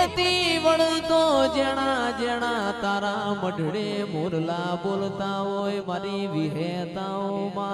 નથી વળતો જેણા જેણા તારા મઢડે મોરલા બોલતા હોય મારી વિહેતાઓમાં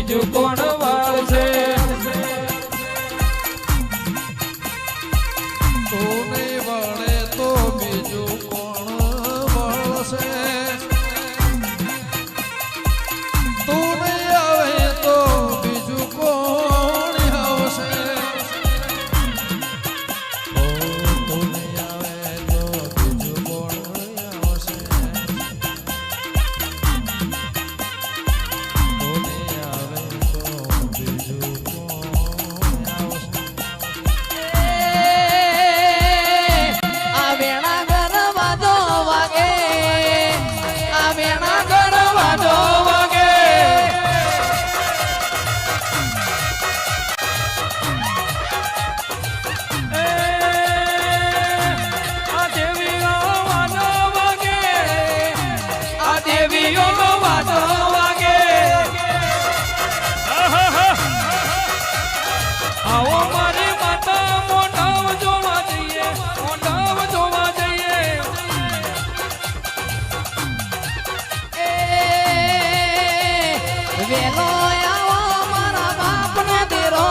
બીજું કોણ વાળશે તું નહીં વળે તો બીજું કોણ વળશે તું નહીં આવે તો બીજું કોણ આવશે તું નહીં આવે તો બીજું કોણ આવશે વેલો આવો મારા બાપનો દેરો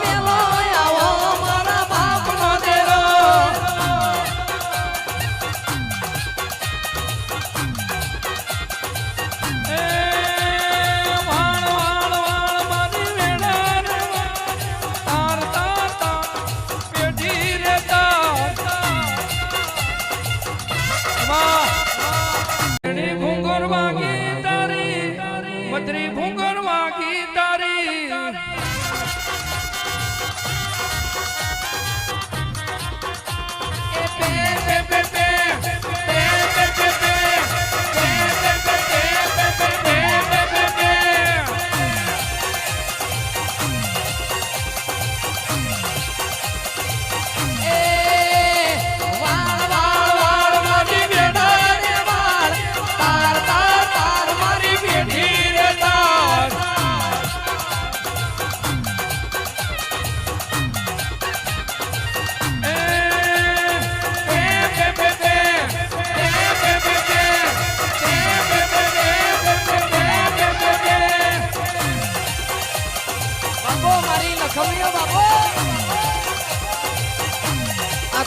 વેલો આવો મારા બાપનો દેરો એ વાળ વાળ વાળ મારી વેણા રે તાર તાર તાર પેઢી રે તાર વાહ એની ભૂંગર વાગી તારી મધરી ભૂંગર વાગી તારી એ પે પે પે પે પે પે પે પે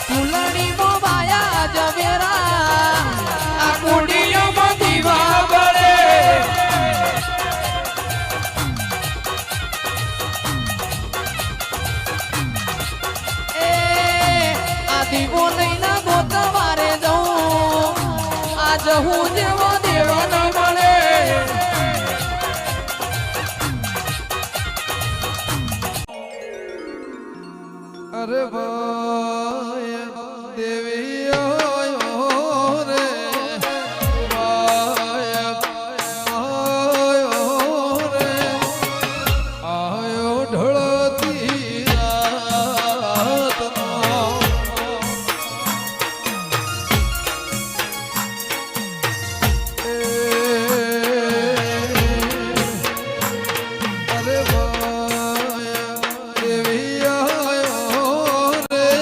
કુલડી મો માયા જવેરા આ કુડીઓ માં દીવા બળે એ આ દીવો લઈને ગોતવારે જઉં આજ હું જેવો દેવો ન મળે અરે ભાઈ દેવી આયો રે ભાઈ આયો રે આયો ઢળતી રાતનો અરે ભાઈ દેવી આયો રે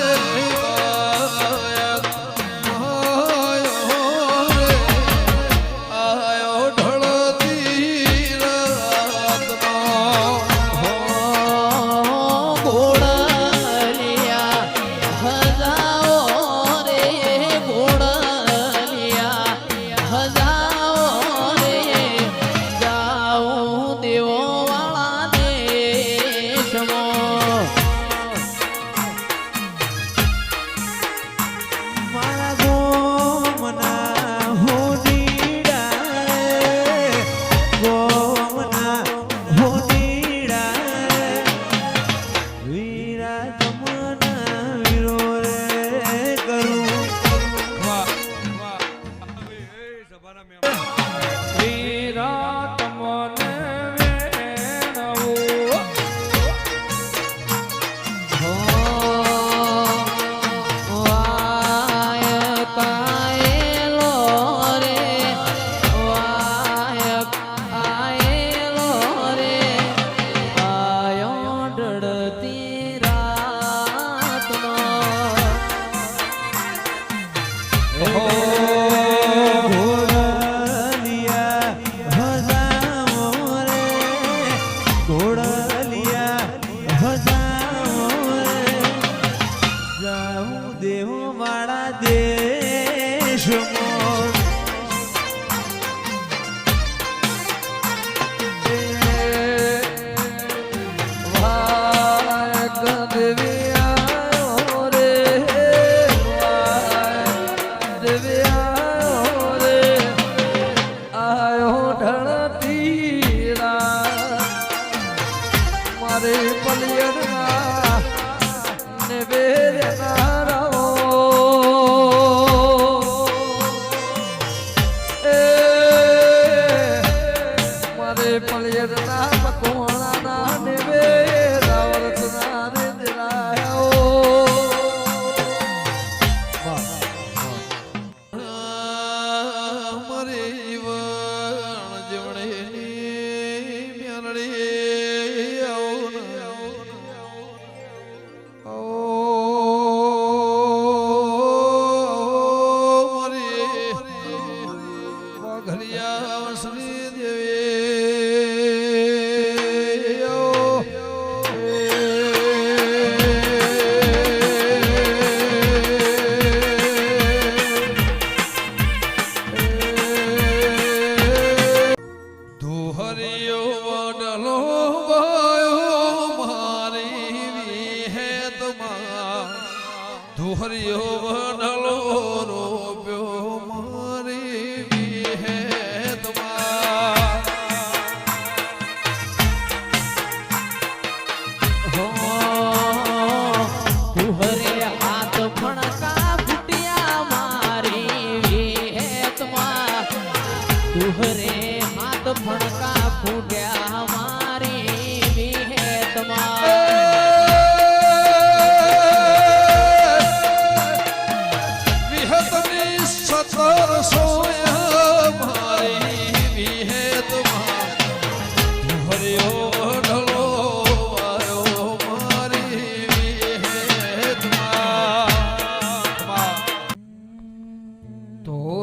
મારે પલિયરના ને બેરના રહો એ મારે પલિયરના પકોણાના ને બેરા વર્તના ને દિલાયો ધુહરિયો વડલો રોપ્યો મારી વિહેતમાં તુહરે હાથ ફણકા ફૂટ્યા મારી વિહેતમાં તુહરે હાથ ફણકા ફૂટ્યા મારી વિહેતમાં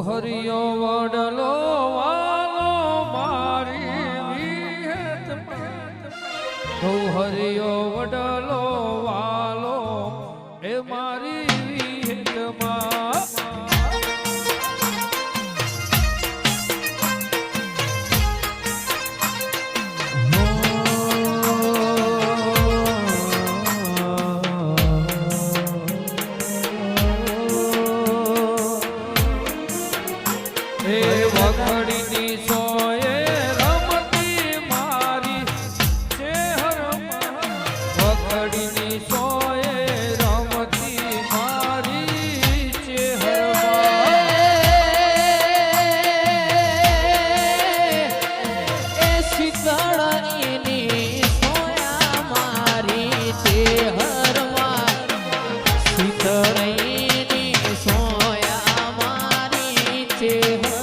હરિયો વડલો વાલો મારી વિહેતમાં તો હરિયો વડલો વાલો એ મારી વિહેતમાં વખડીની સોયે રમતી મારી ચેહરમાં વખડીની સોયે રમતી મારી ચેહરમાં એ શીતળ એની સોયા મારી ચેહરમાં શીતળ એની સોયા મારી ચેહરમાં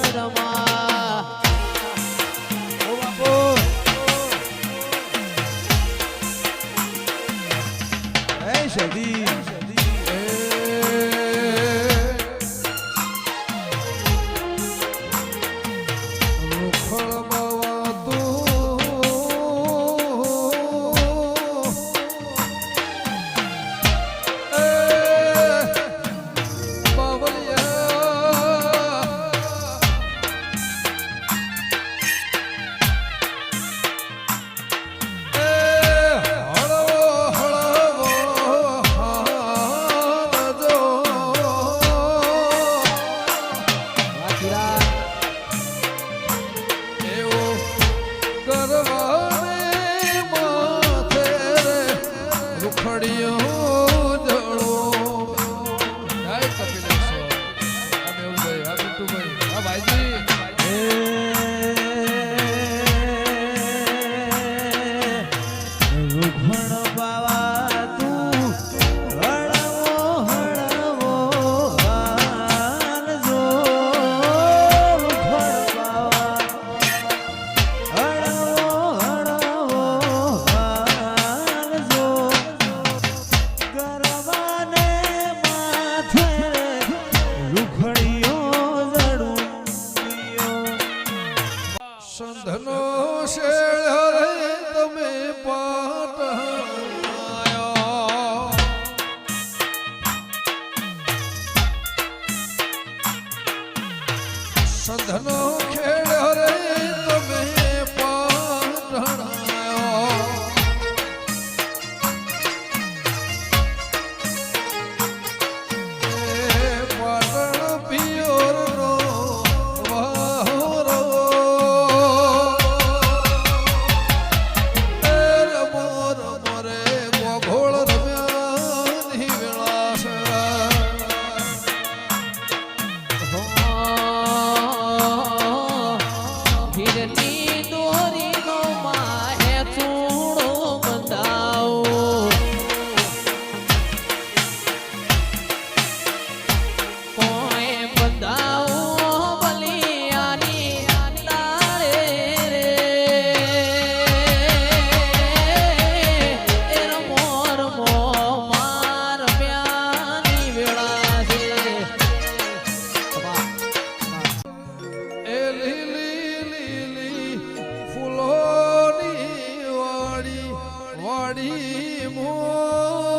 માડી મો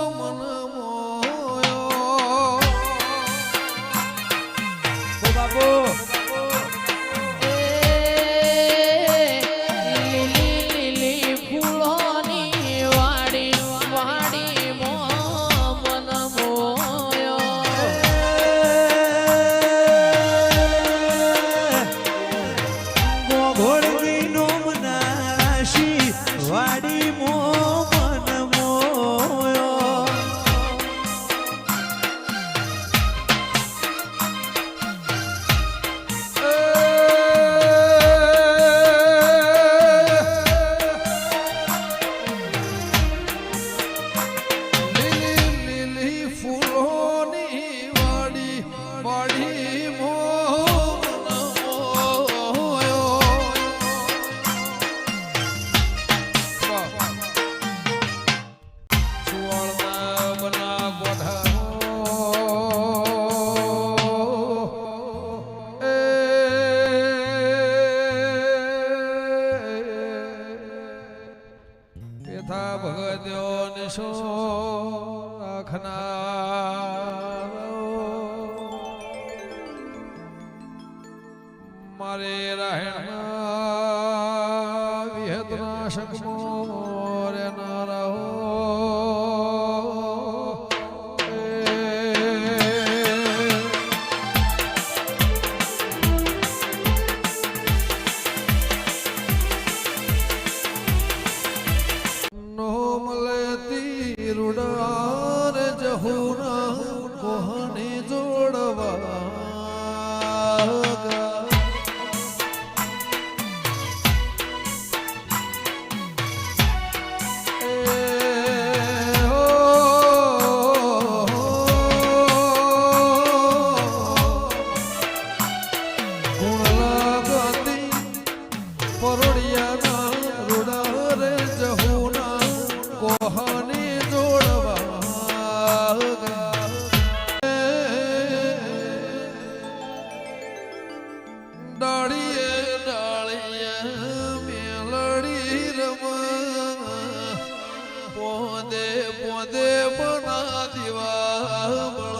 મન મોયો ઓ બાપુ લીલી ફૂલોની વાડી વાડી મો મન મોયો ઘોડવી નો મનાશી વાડી મો મન મોયો લીલી ફૂલોની વાડી વાડી મો મન મોયો સુવર્ણ બના ગોઢા પેથા ભગત્યો નિશો રાખનાર મારે રહેણા વિહતના શકમો રે ના રહો નોમ લેતી રૂડાર જહુના કોહને જોડવા પરોડિયાના રૂડા રે જહુના કોહને જોડવા ડાળીએ ડાળીએ મેલડી રમા પોદે પોદે બના દીવા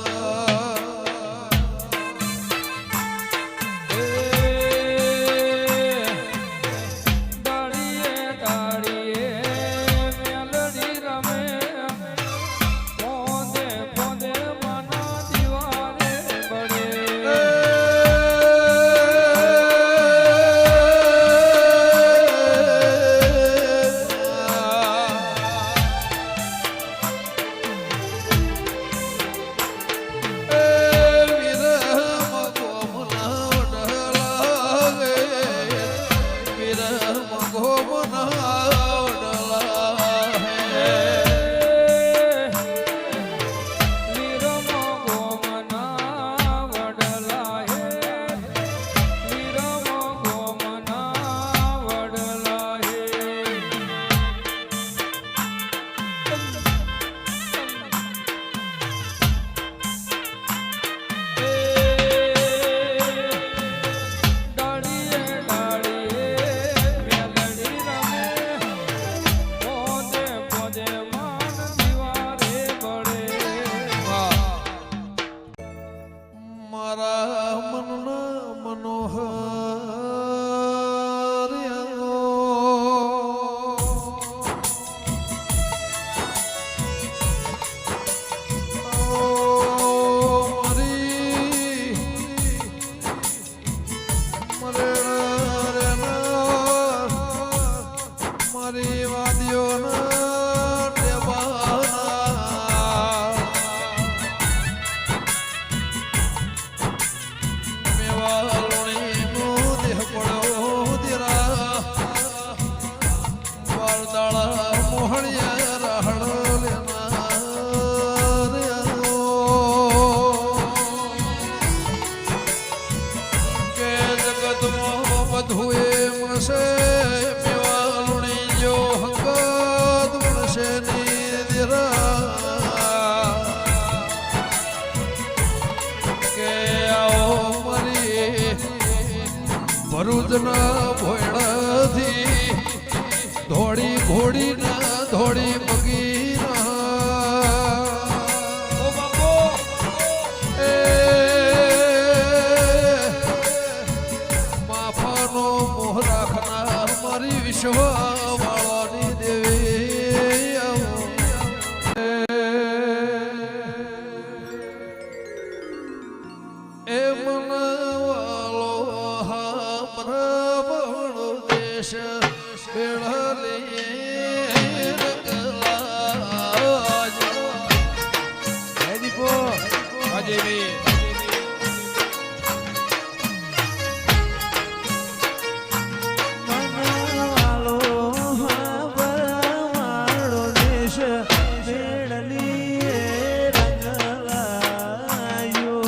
મારા મનના મનોહર મારી મારી વાદીઓના ટેબાના મેવાલોણીનો દેહ પડ્યો દેરા વારદાળા મોહણિયા રાહડ લેનાર કે જગતમાં બધું એ મળશે મેવાલોણી જો હકત મળશે ની દેરા કે આવો મારી ભરૂચના ભોયડાથી ધોળી ઘોડીના ધોળી મગી દેશ મેળલી રંગ લાયો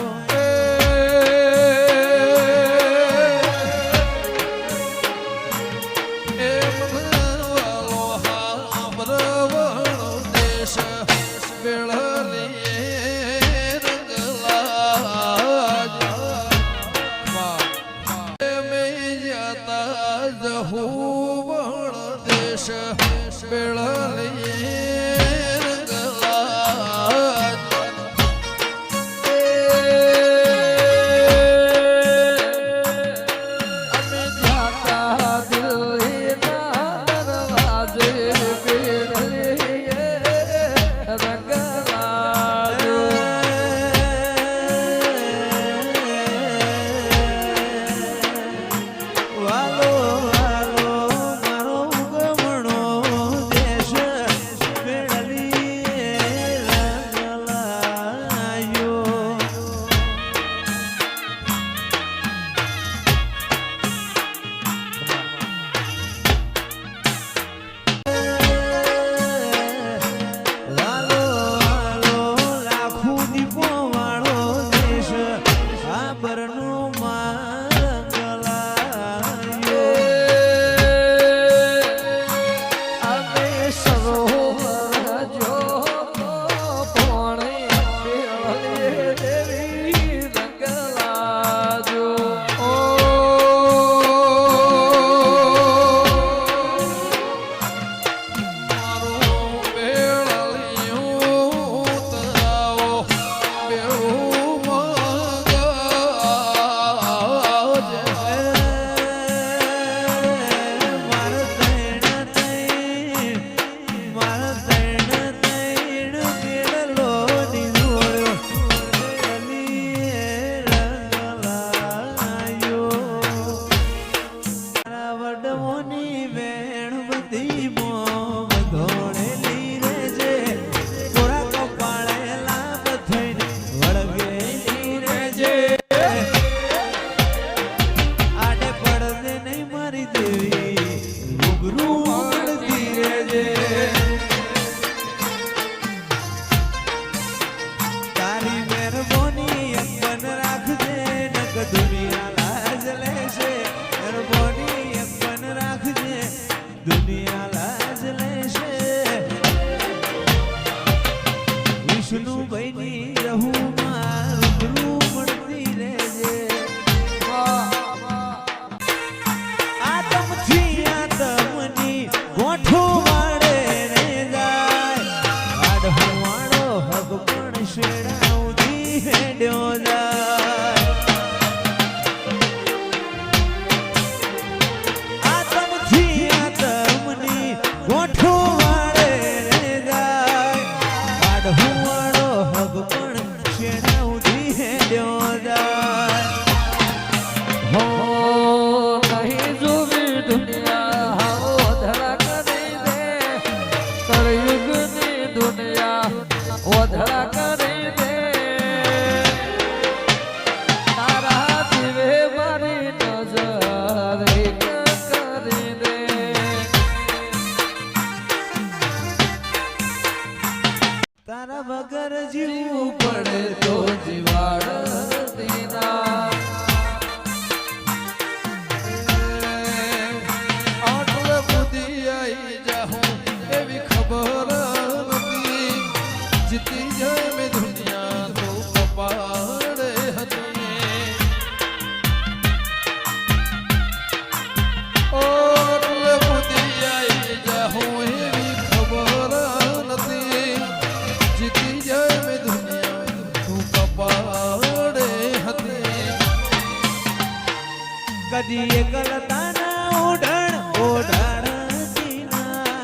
કદી એકલતાના ઓઢણ ઓઢણ જીના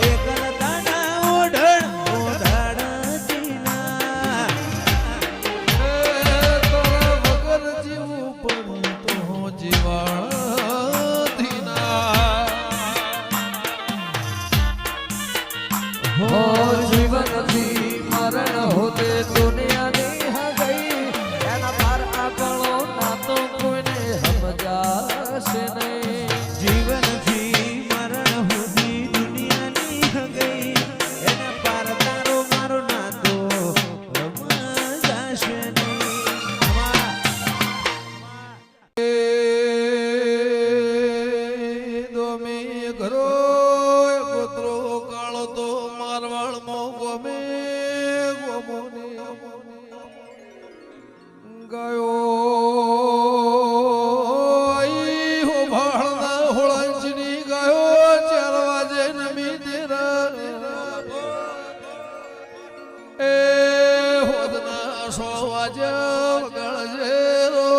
એકલતાના ઓઢણ ઓઢણ જીના તારા વગર જીવું પણ તો જીવાણ ધીના હો જીવનથી મરણ હોતે દુનિયાની હા ગઈ એના પાર આગળો નાતો કોઈને સમજાશે નહીં જીવનથી મરણ સુધી દુનિયાની ગઈ એના મારવાડમાં ગોમે ગોમોની ગયો હો ભાળના હોળંચની ગયો 4 વાજે નમી તેરા એ હોદના 100 વાજે વગળજે રો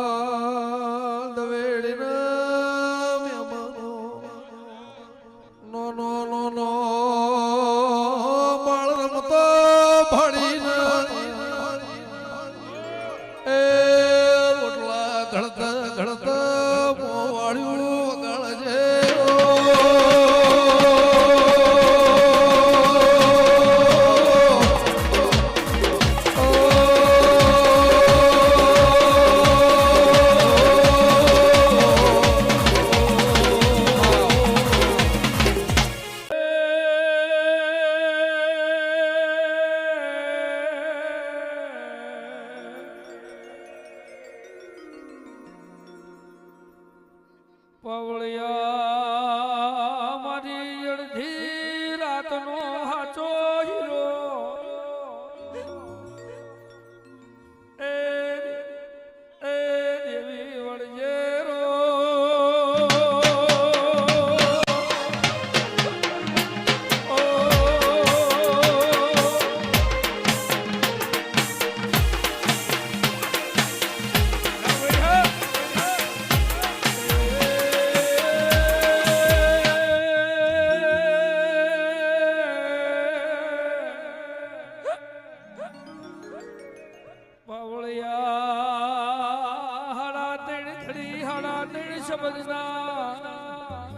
જગમાં દવેડીના મહેમાનો નો નો નો નો બાળ રમતા ભાડીને એ રોટલા ઘડતા ઘડતા મોવાળ્યું વગાડજે પવળિયા મારી અડધી રાતનો હાચો હીરો એ દેવી વળજે રો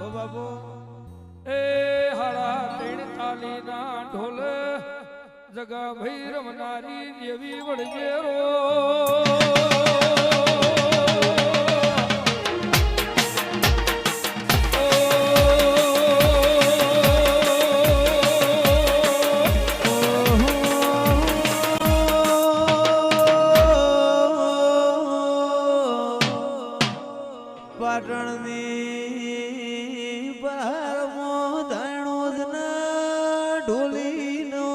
ઓ બાબો એ હાડા 3 તાલીના ઢોલ જગા ભઈ રમનારી દેવી વળજે રો પાટણની બહારમો ધાણો ઢોલીનો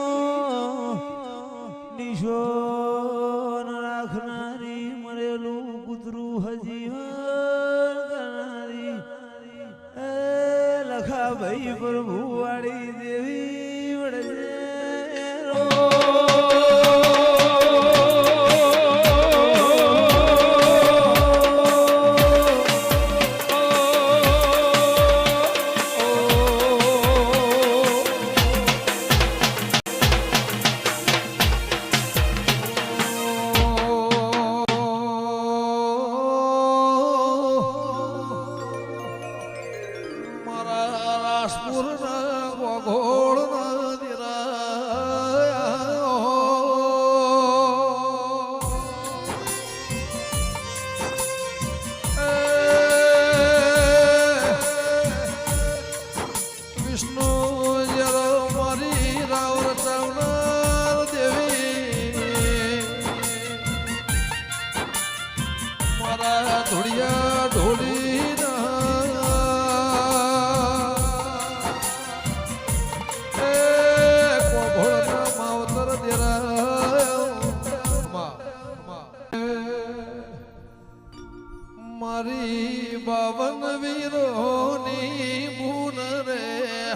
નિશોન રાખનારી મરેલું કૂતરું હજી કરનારી એ લખા ભાઈ પ્રભુ વાળી દેવી વળજે ધોળિયા ઢોલી કોભળના માવતર દેરા મારી 52 વીરોની બુન રે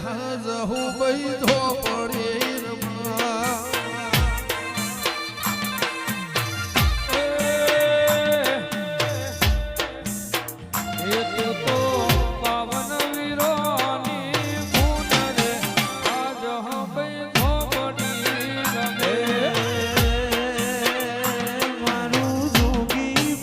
હાજહુ બૈધો પડી રમા મારું જોગી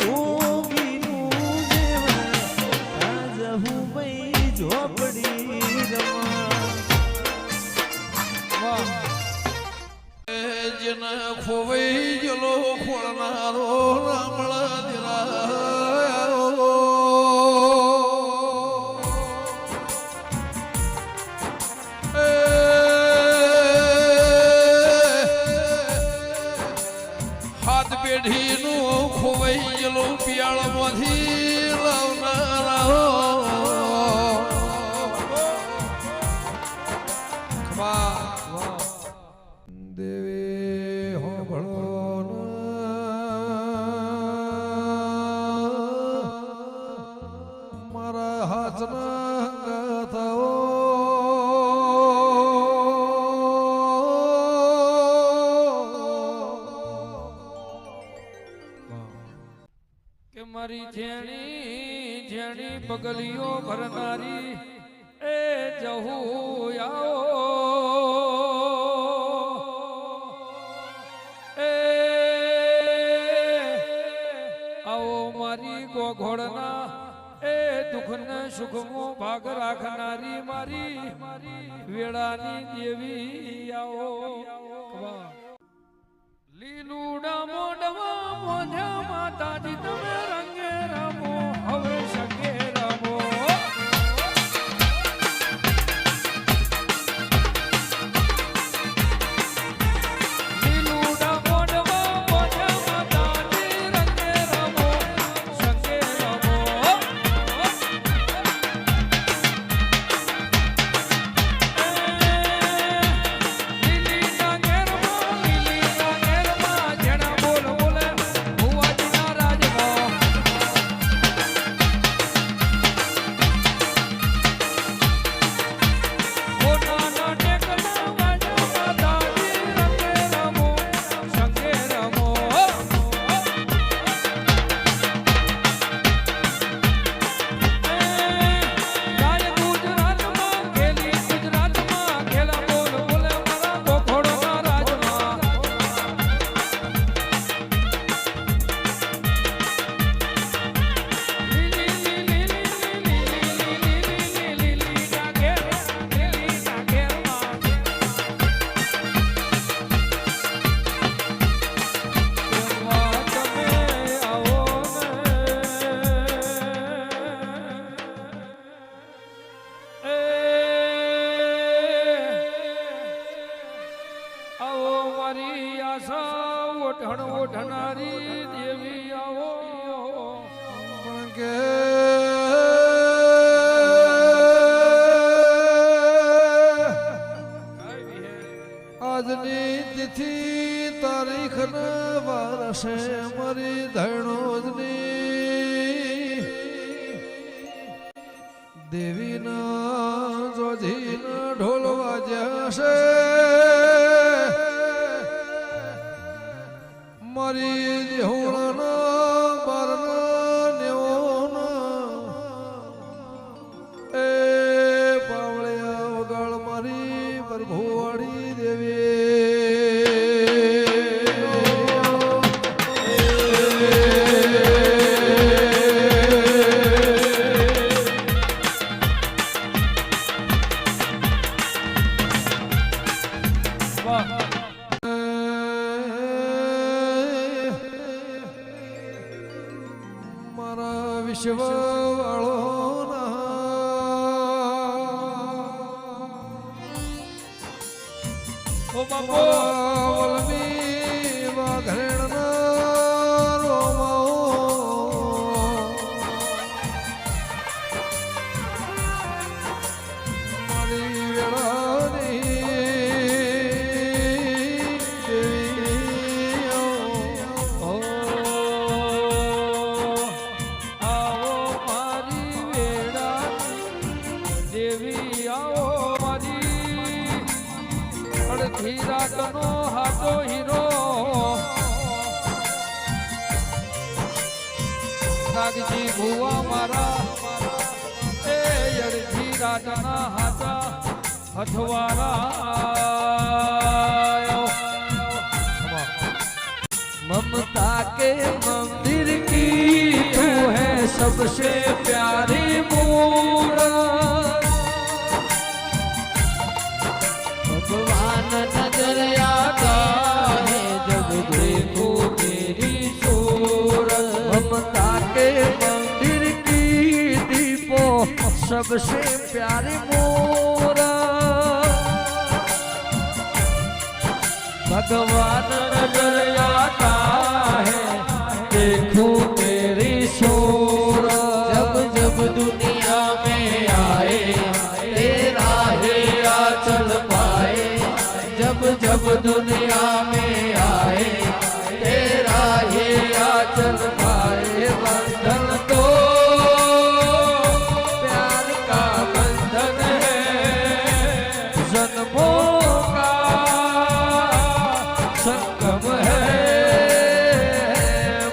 જન્મથી લાવનારા દેવી હો ભણો મારા હાથના ગાથાઓ કે મારી જેણી જેણી પગલીઓ ભરનારી એ જહુ આવો એ આવો મારી ગોઘોડના એ દુઃખને સુખમાં ભાગ રાખનારી મારી વેળાની દેવી આવો લીલુડા મોડવા મોઢા માતાજી તમે રંગે રમો હવે શકે રમો લીલુડા મોડવા મોઢા માતાજી રંગે રમો શકે રમો ઓઢનારી દેવી આવો પણ કે આજની તિથિ તારીખ ના વારસે મારી ધણોજની દેવીના જોજીના ઢોલ વાજ્યા છે મારી હોળના બારના નેવોના એ પાવળિયા વગાડ મારી પ્રભુવાળી વિશ્વ વાળો ઓ બાપો વલમી વાઘરેણ રોમાઓ મારી વેળાની રાતનો હાથો હીરો નાગજી ભુવા મારા એ અડધી રાતના હાથા હથવારા ममता के मंदिर की तू है सबसे प्यारी मूरत भगवान नजर आता है जब देखो तेरी सूरत ममता के मंदिर की दीपो सबसे प्यारी मूरत भगवान नजर आता है देखो तेरी शो दुनिया में आए तेरा ही आचल खाए बंधन तो प्यार का बंधन है जन्मों का संगम है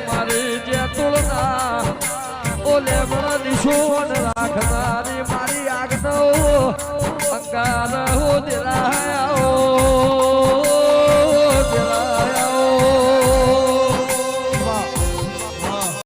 मारी जे तुलना ओले बड़ा निशोन राखनारी मारी आगनो अंगार हो दिला